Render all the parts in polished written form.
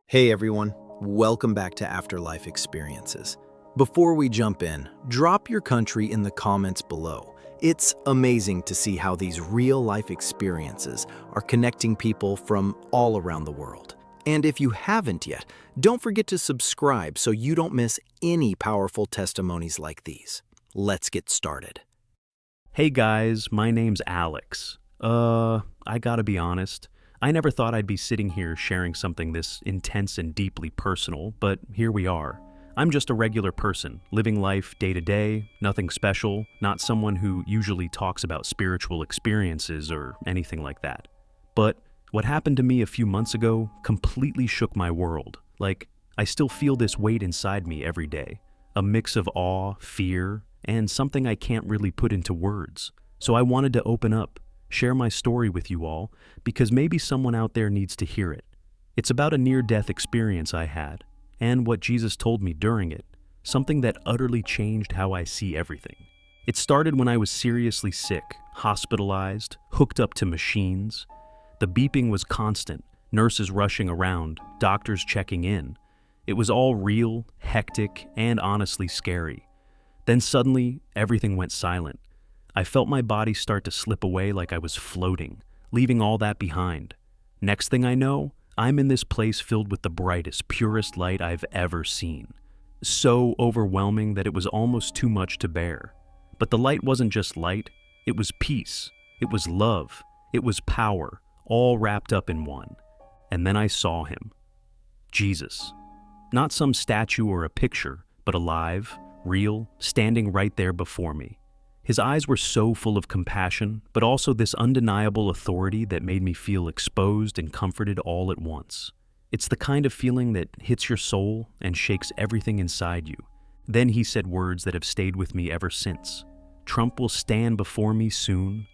Hey everyone, welcome back to Afterlife Experiences. Before we jump in, drop your country in the comments below. It's amazing to see how these real-life experiences are connecting people from all around the world. And if you haven't yet, don't forget to subscribe so you don't miss any powerful testimonies like these. Let's get started. Hey guys, my name's Alex. I gotta be honest. I never thought I'd be sitting here sharing something this intense and deeply personal, but here we are. I'm just a regular person, living life day to day, nothing special, not someone who usually talks about spiritual experiences or anything like that. But what happened to me a few months ago completely shook my world. Like, I still feel this weight inside me every day. A mix of awe, fear, and something I can't really put into words. So I wanted to open up, share my story with you all, because maybe someone out there needs to hear it. It's about a near-death experience I had, and what Jesus told me during it, something that utterly changed how I see everything. It started when I was seriously sick, hospitalized, hooked up to machines. The beeping was constant, nurses rushing around, doctors checking in. It was all real, hectic, and honestly scary. Then suddenly, everything went silent. I felt my body start to slip away like I was floating, leaving all that behind. Next thing I know, I'm in this place filled with the brightest, purest light I've ever seen. So overwhelming that it was almost too much to bear. But the light wasn't just light, it was peace, it was love, it was power, all wrapped up in one. And then I saw him. Jesus. Not some statue or a picture, but alive, real, standing right there before me. His eyes were so full of compassion, but also this undeniable authority that made me feel exposed and comforted all at once. It's the kind of feeling that hits your soul and shakes everything inside you. Then he said words that have stayed with me ever since. Trump will stand before me soon.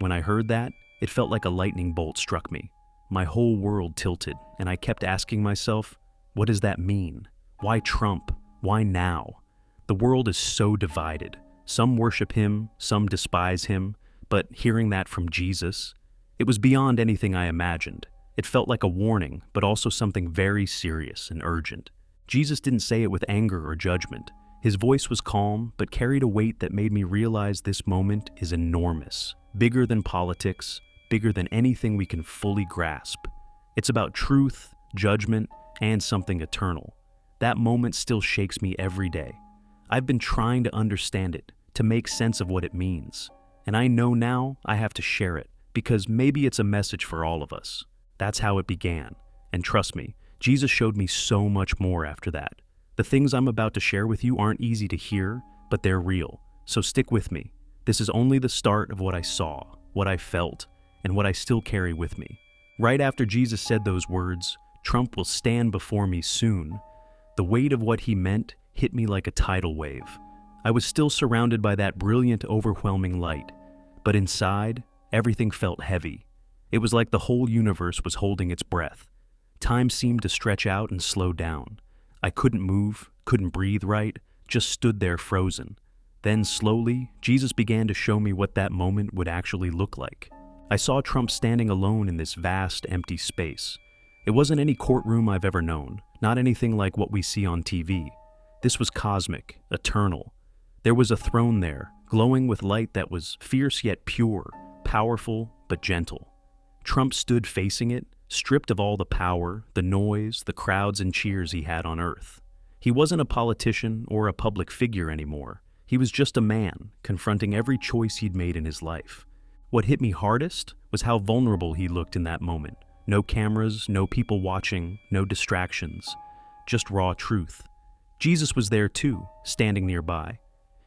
When I heard that, it felt like a lightning bolt struck me. My whole world tilted, and I kept asking myself, what does that mean? Why Trump? Why now? The world is so divided. Some worship him, some despise him, but hearing that from Jesus, it was beyond anything I imagined. It felt like a warning, but also something very serious and urgent. Jesus didn't say it with anger or judgment. His voice was calm, but carried a weight that made me realize this moment is enormous, bigger than politics, bigger than anything we can fully grasp. It's about truth, judgment, and something eternal. That moment still shakes me every day. I've been trying to understand it, to make sense of what it means. And I know now I have to share it, because maybe it's a message for all of us. That's how it began. And trust me, Jesus showed me so much more after that. The things I'm about to share with you aren't easy to hear, but they're real. So stick with me. This is only the start of what I saw, what I felt, and what I still carry with me. Right after Jesus said those words, Trump will stand before me soon, the weight of what he meant hit me like a tidal wave. I was still surrounded by that brilliant, overwhelming light, but inside, everything felt heavy. It was like the whole universe was holding its breath. Time seemed to stretch out and slow down. I couldn't move, couldn't breathe right, just stood there frozen. Then slowly, Jesus began to show me what that moment would actually look like. I saw Trump standing alone in this vast, empty space. It wasn't any courtroom I've ever known, not anything like what we see on TV. This was cosmic, eternal. There was a throne there, glowing with light that was fierce yet pure, powerful but gentle. Trump stood facing it, stripped of all the power, the noise, the crowds and cheers he had on Earth. He wasn't a politician or a public figure anymore. He was just a man, confronting every choice he'd made in his life. What hit me hardest was how vulnerable he looked in that moment. No cameras, no people watching, no distractions, just raw truth. Jesus was there too, standing nearby.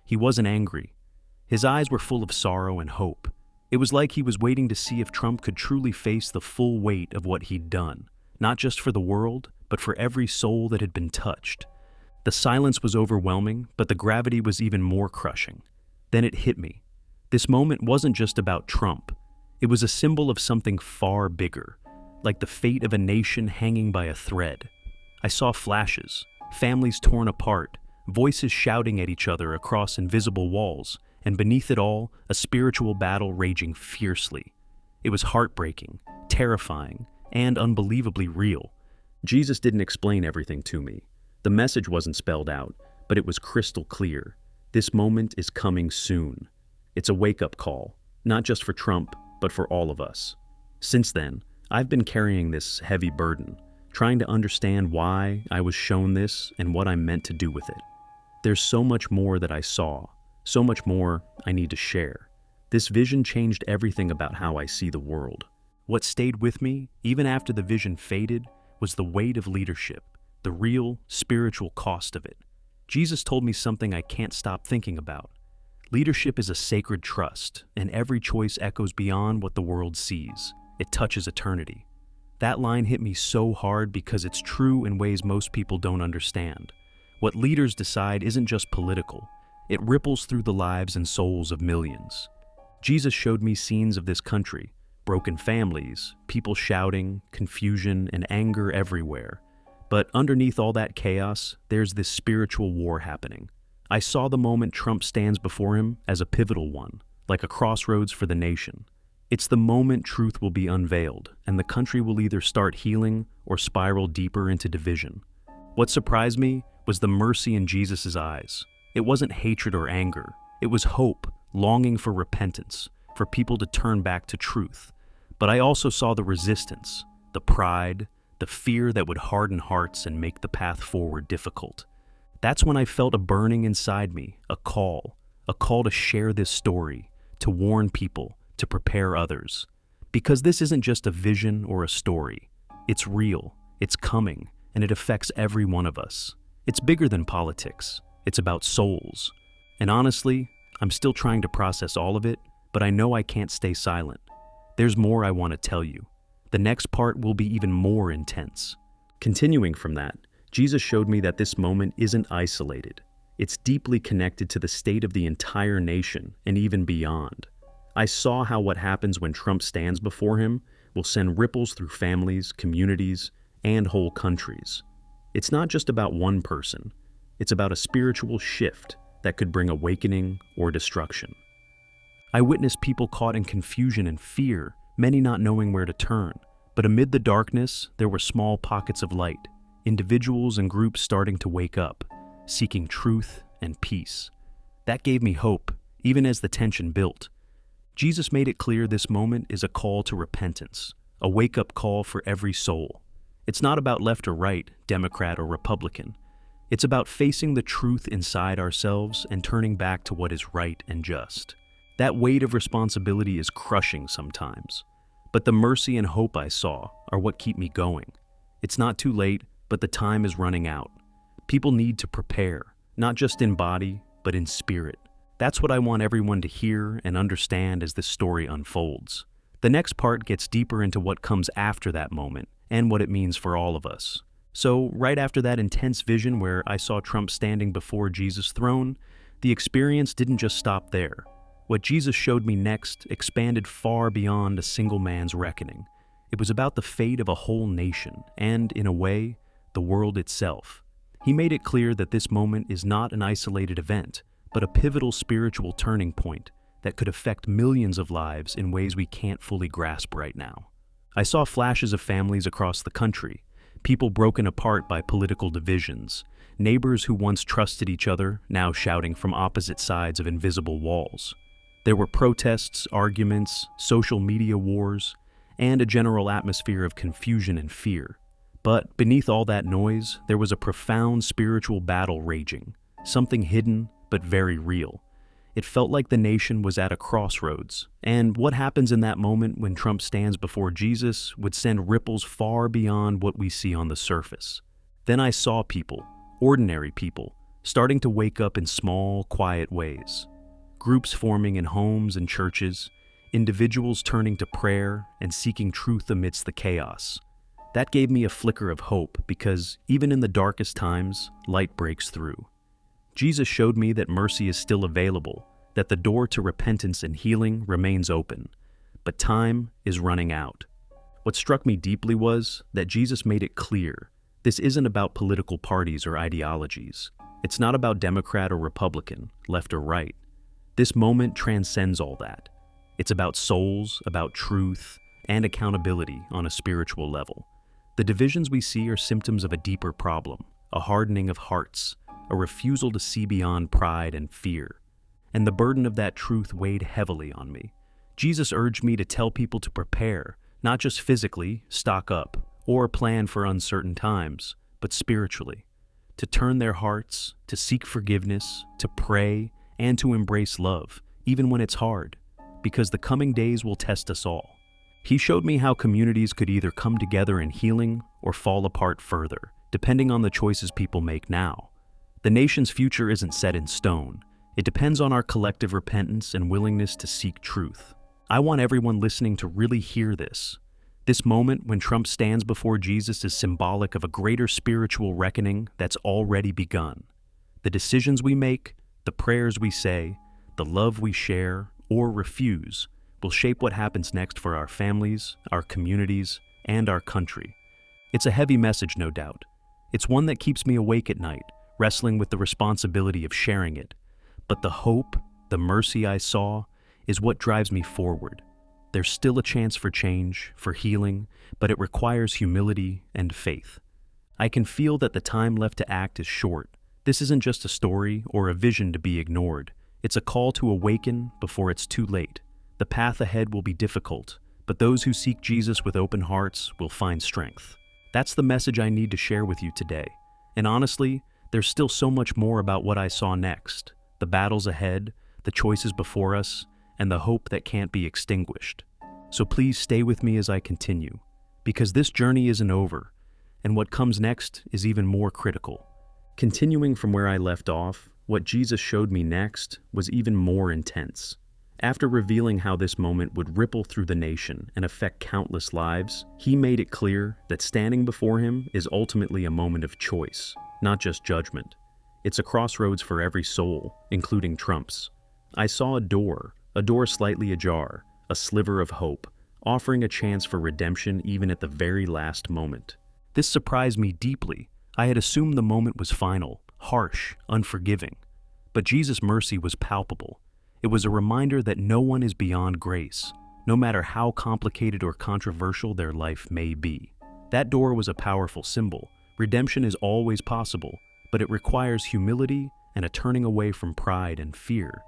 He wasn't angry. His eyes were full of sorrow and hope. It was like he was waiting to see if Trump could truly face the full weight of what he'd done, not just for the world, but for every soul that had been touched. The silence was overwhelming, but the gravity was even more crushing. Then it hit me. This moment wasn't just about Trump. It was a symbol of something far bigger, like the fate of a nation hanging by a thread. I saw flashes, families torn apart, voices shouting at each other across invisible walls, and beneath it all, a spiritual battle raging fiercely. It was heartbreaking, terrifying, and unbelievably real. Jesus didn't explain everything to me. The message wasn't spelled out, but it was crystal clear. This moment is coming soon. It's a wake-up call, not just for Trump, but for all of us. Since then, I've been carrying this heavy burden, trying to understand why I was shown this and what I'm meant to do with it. There's so much more that I saw, so much more I need to share. This vision changed everything about how I see the world. What stayed with me, even after the vision faded, was the weight of leadership, the real spiritual cost of it. Jesus told me something I can't stop thinking about. Leadership is a sacred trust, and every choice echoes beyond what the world sees. It touches eternity. That line hit me so hard because it's true in ways most people don't understand. What leaders decide isn't just political. It ripples through the lives and souls of millions. Jesus showed me scenes of this country, broken families, people shouting, confusion, and anger everywhere. But underneath all that chaos, there's this spiritual war happening. I saw the moment Trump stands before him as a pivotal one, like a crossroads for the nation. It's the moment truth will be unveiled, and the country will either start healing or spiral deeper into division. What surprised me was the mercy in Jesus' eyes. It wasn't hatred or anger. It was hope, longing for repentance, for people to turn back to truth. But I also saw the resistance, the pride, the fear that would harden hearts and make the path forward difficult. That's when I felt a burning inside me, a call to share this story, to warn people, to prepare others. Because this isn't just a vision or a story. It's real, it's coming, and it affects every one of us. It's bigger than politics. It's about souls. And honestly, I'm still trying to process all of it, but I know I can't stay silent. There's more I want to tell you. The next part will be even more intense. Continuing from that, Jesus showed me that this moment isn't isolated. It's deeply connected to the state of the entire nation and even beyond. I saw how what happens when Trump stands before him will send ripples through families, communities, and whole countries. It's not just about one person. It's about a spiritual shift that could bring awakening or destruction. I witnessed people caught in confusion and fear, many not knowing where to turn. But amid the darkness, there were small pockets of light, individuals and groups starting to wake up, seeking truth and peace. That gave me hope, even as the tension built. Jesus made it clear this moment is a call to repentance, a wake-up call for every soul. It's not about left or right, Democrat or Republican. It's about facing the truth inside ourselves and turning back to what is right and just. That weight of responsibility is crushing sometimes. But the mercy and hope I saw are what keep me going. It's not too late, but the time is running out. People need to prepare, not just in body, but in spirit. That's what I want everyone to hear and understand as this story unfolds. The next part gets deeper into what comes after that moment and what it means for all of us. So, right after that intense vision where I saw Trump standing before Jesus' throne, the experience didn't just stop there. What Jesus showed me next expanded far beyond a single man's reckoning. It was about the fate of a whole nation and, in a way, the world itself. He made it clear that this moment is not an isolated event, but a pivotal spiritual turning point that could affect millions of lives in ways we can't fully grasp right now. I saw flashes of families across the country, people broken apart by political divisions, neighbors who once trusted each other now shouting from opposite sides of invisible walls. There were protests, arguments, social media wars, and a general atmosphere of confusion and fear. But beneath all that noise, there was a profound spiritual battle raging, something hidden but very real. It felt like the nation was at a crossroads, and what happens in that moment when Trump stands before Jesus would send ripples far beyond what we see on the surface. Then I saw people, ordinary people, starting to wake up in small, quiet ways. Groups forming in homes and churches, individuals turning to prayer and seeking truth amidst the chaos. That gave me a flicker of hope because even in the darkest times, light breaks through. Jesus showed me that mercy is still available, that the door to repentance and healing remains open, but time is running out. What struck me deeply was that Jesus made it clear this isn't about political parties or ideologies. It's not about Democrat or Republican, left or right. This moment transcends all that. It's about souls, about truth, and accountability on a spiritual level. The The divisions we see are symptoms of a deeper problem, a hardening of hearts, a refusal to see beyond pride and fear. And the burden of that truth weighed heavily on me. Jesus urged me to tell people to prepare, not just physically, stock up, or plan for uncertain times, but spiritually. To turn their hearts, to seek forgiveness, to pray, and to embrace love, even when it's hard, because the coming days will test us all. He showed me how communities could either come together in healing or fall apart further, depending on the choices people make now. The nation's future isn't set in stone. It depends on our collective repentance and willingness to seek truth. I want everyone listening to really hear this. This moment when Trump stands before Jesus is symbolic of a greater spiritual reckoning that's already begun. The decisions we make, the prayers we say, the love we share or refuse will shape what happens next for our families, our communities, and our country. It's a heavy message, no doubt. It's one that keeps me awake at night, wrestling with the responsibility of sharing it. But the hope, the mercy I saw, is what drives me forward. There's still a chance for change, for healing, but it requires humility and faith. I can feel that the time left to act is short. This isn't just a story or a vision to be ignored. It's a call to awaken before it's too late. The path ahead will be difficult, but those who seek Jesus with open hearts will find strength. That's the message I need to share with you today. And honestly, there's still so much more about what I saw next. The battles ahead, the choices before us, and the hope that can't be extinguished. So please stay with me as I continue, because this journey isn't over, and what comes next is even more critical. Continuing from where I left off, what Jesus showed me next was even more intense. After revealing how this moment would ripple through the nation and affect countless lives, he made it clear that standing before him is ultimately a moment of choice, not just judgment. It's a crossroads for every soul, including Trump's. I saw a door slightly ajar, a sliver of hope, offering a chance for redemption even at the very last moment. This surprised me deeply. I had assumed the moment was final, harsh, unforgiving. But Jesus' mercy was palpable. It was a reminder that no one is beyond grace, no matter how complicated or controversial their life may be. That door was a powerful symbol. Redemption is always possible, but it requires humility and a turning away from pride and fear.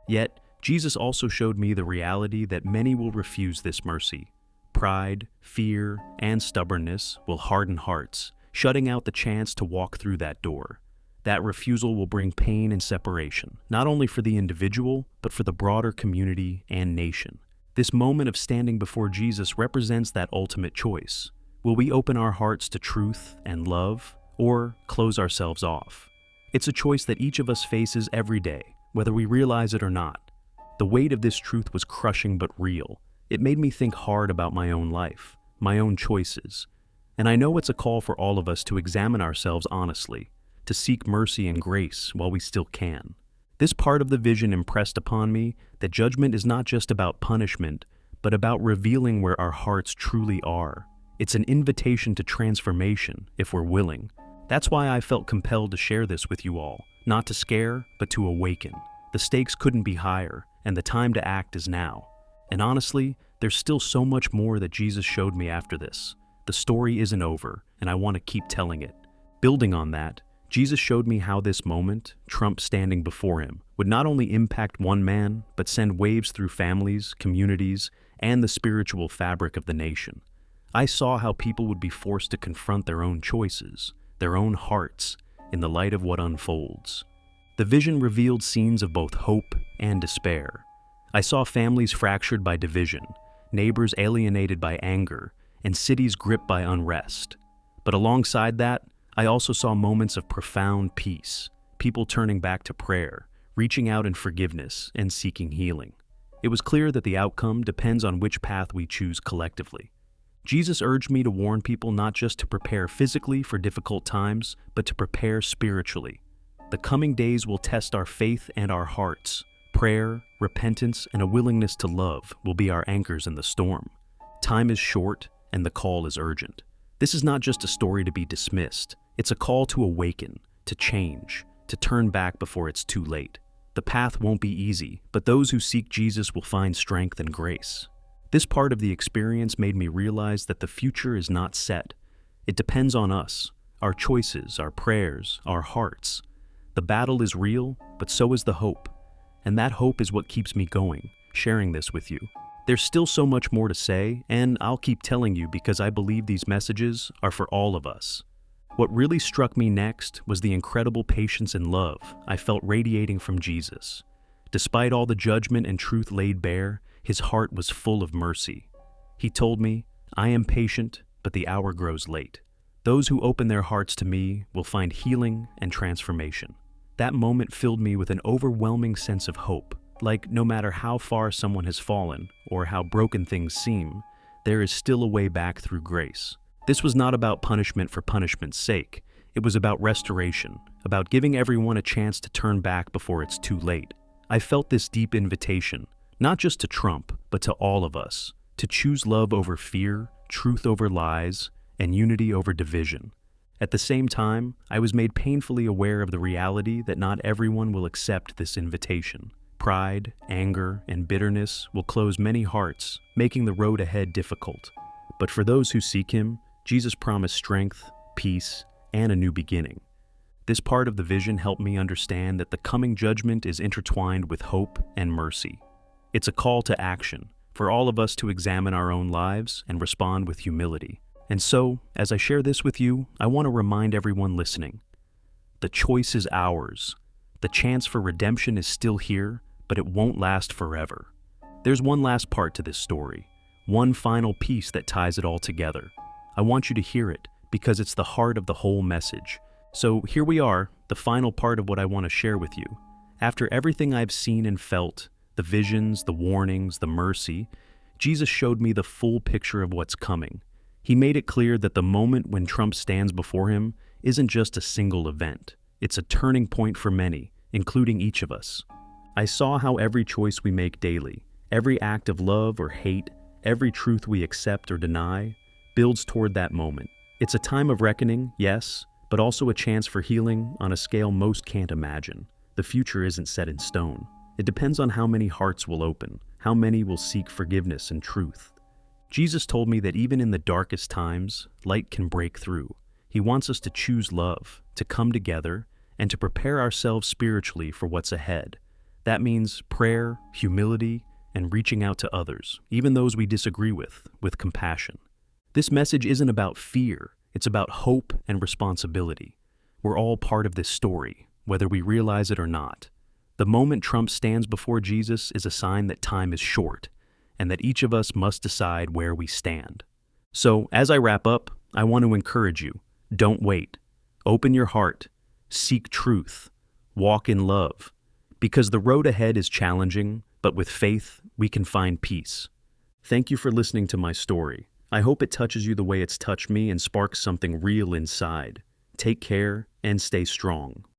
Yet, Jesus also showed me the reality that many will refuse this mercy. Pride, fear, and stubbornness will harden hearts, shutting out the chance to walk through that door. That refusal will bring pain and separation, not only for the individual, but for the broader community and nation. This moment of standing before Jesus represents that ultimate choice. Will we open our hearts to truth and love, or close ourselves off? It's a choice that each of us faces every day, whether we realize it or not. The weight of this truth was crushing but real. It made me think hard about my own life, my own choices. And I know it's a call for all of us to examine ourselves honestly, to seek mercy and grace while we still can. This part of the vision impressed upon me that judgment is not just about punishment, but about revealing where our hearts truly are. It's an invitation to transformation, if we're willing. That's why I felt compelled to share this with you all, not to scare, but to awaken. The stakes couldn't be higher, and the time to act is now. And honestly, there's still so much more that Jesus showed me after this. The story isn't over, and I want to keep telling it. Building on that, Jesus showed me how this moment, Trump standing before him, would not only impact one man, but send waves through families, communities, and the spiritual fabric of the nation. I saw how people would be forced to confront their own choices, their own hearts, in the light of what unfolds. The vision revealed scenes of both hope and despair. I saw families fractured by division, neighbors alienated by anger, and cities gripped by unrest. But alongside that, I also saw moments of profound peace, people turning back to prayer, reaching out in forgiveness, and seeking healing. It was clear that the outcome depends on which path we choose collectively. Jesus urged me to warn people not just to prepare physically for difficult times, but to prepare spiritually. The coming days will test our faith and our hearts. Prayer, repentance, and a willingness to love will be our anchors in the storm. Time is short, and the call is urgent. This is not just a story to be dismissed. It's a call to awaken, to change, to turn back before it's too late. The path won't be easy, but those who seek Jesus will find strength and grace. This part of the experience made me realize that the future is not set. It depends on us, our choices, our prayers, our hearts. The battle is real, but so is the hope. And that hope is what keeps me going, sharing this with you. There's still so much more to say, and I'll keep telling you because I believe these messages are for all of us. What really struck me next was the incredible patience and love I felt radiating from Jesus. Despite all the judgment and truth laid bare, his heart was full of mercy. He told me, "I am patient, but the hour grows late. Those who open their hearts to me will find healing and transformation." That moment filled me with an overwhelming sense of hope. Like, no matter how far someone has fallen or how broken things seem, there is still a way back through grace. This was not about punishment for punishment's sake. It was about restoration, about giving everyone a chance to turn back before it's too late. I felt this deep invitation, not just to Trump, but to all of us, to choose love over fear, truth over lies, and unity over division. At the same time, I was made painfully aware of the reality that not everyone will accept this invitation. Pride, anger, and bitterness will close many hearts, making the road ahead difficult. But for those who seek him, Jesus promised strength, peace, and a new beginning. This part of the vision helped me understand that the coming judgment is intertwined with hope and mercy. It's a call to action, for all of us to examine our own lives and respond with humility. And so, as I share this with you, I want to remind everyone listening. The choice is ours. The chance for redemption is still here, but it won't last forever. There's one last part to this story, one final piece that ties it all together. I want you to hear it, because it's the heart of the whole message. So here we are, the final part of what I want to share with you. After everything I've seen and felt, the visions, the warnings, the mercy, Jesus showed me the full picture of what's coming. He made it clear that the moment when Trump stands before him isn't just a single event. It's a turning point for many, including each of us. I saw how every choice we make daily, every act of love or hate, every truth we accept or deny, builds toward that moment. It's a time of reckoning, yes, but also a chance for healing on a scale most can't imagine. The future isn't set in stone. It depends on how many hearts will open, how many will seek forgiveness and truth. Jesus told me that even in the darkest times, light can break through. He wants us to choose love, to come together, and to prepare ourselves spiritually for what's ahead. That means prayer, humility, and reaching out to others, even those we disagree with compassion. This message isn't about fear, it's about hope and responsibility. We're all part of this story, whether we realize it or not. The moment Trump stands before Jesus is a sign that time is short, and that each of us must decide where we stand. So, as I wrap up, I want to encourage you, don't wait. Open your heart, seek truth, walk in love, because the road ahead is challenging, but with faith, we can find peace. Thank you for listening to my story. I hope it touches you the way it's touched me and sparks something real inside. Take care and stay strong.